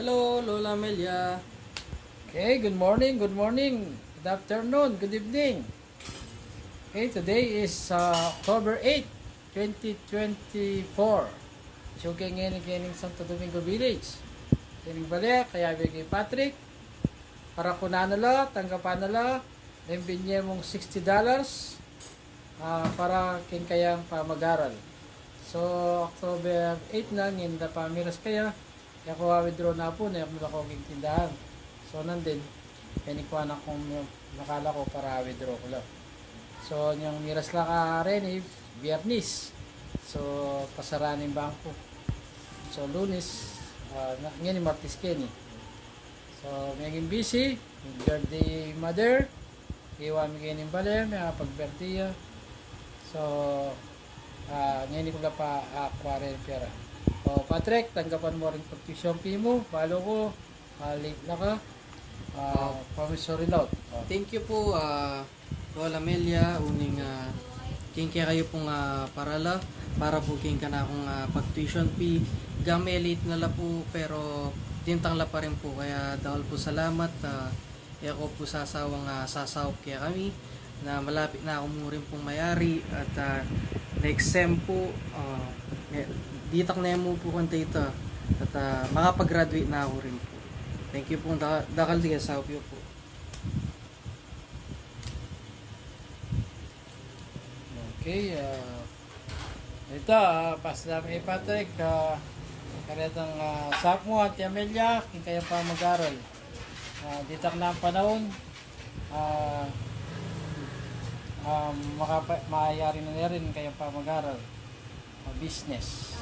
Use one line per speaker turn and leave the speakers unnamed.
Hello, Lola Amelia.
Okay, good morning, good afternoon, good evening. Okay, today is October 8, 2024. Suking ngayon Santo Domingo Village. Kining balik, kaya bigay Patrick. Para kunan nila, tanggapan nila, then binye mong $60 para kin kayang pamagaral. So, October 8 na, ngayon na pamiras kaya, kaya ko withdraw na po na yung ko tindahan. So, nandun, pinikuha na kung nakala ko para withdraw ko lang. So, yung miras lang ka rin, biyernis. So, pasaraan yung bangko. So, lunes, ngayon yung martis kini. So, maging busy, birthday mother, iwan mo ngayon yung baler, may pag-birthday. So, ngayon ko na pa aquarium pera. So, Patrick, tanggapan mo rin pag-tuition fee mo, follow ko, late na ka. Promissory note.
Thank you po, Lola Amelia. Uning, kaya kayo pong parala para po ka na akong pag-tuition fee. Gamelit na la po pero tintang la pa rin po. Kaya dahil po salamat. Ako po sasawang sasawag kaya kami na malapit na ako mo rin pong mayari. At next sem po, ditak na mo po kung dito. At makapag-graduate na ako rin po. Thank you po. Dakal di sa po.
Okay, ito, pas namin Patrick, karetang sak mo at Amelia, kaya pa mag-aral. Ditak na ang panahon, maayari na rin kaya pa mag-aral. Business.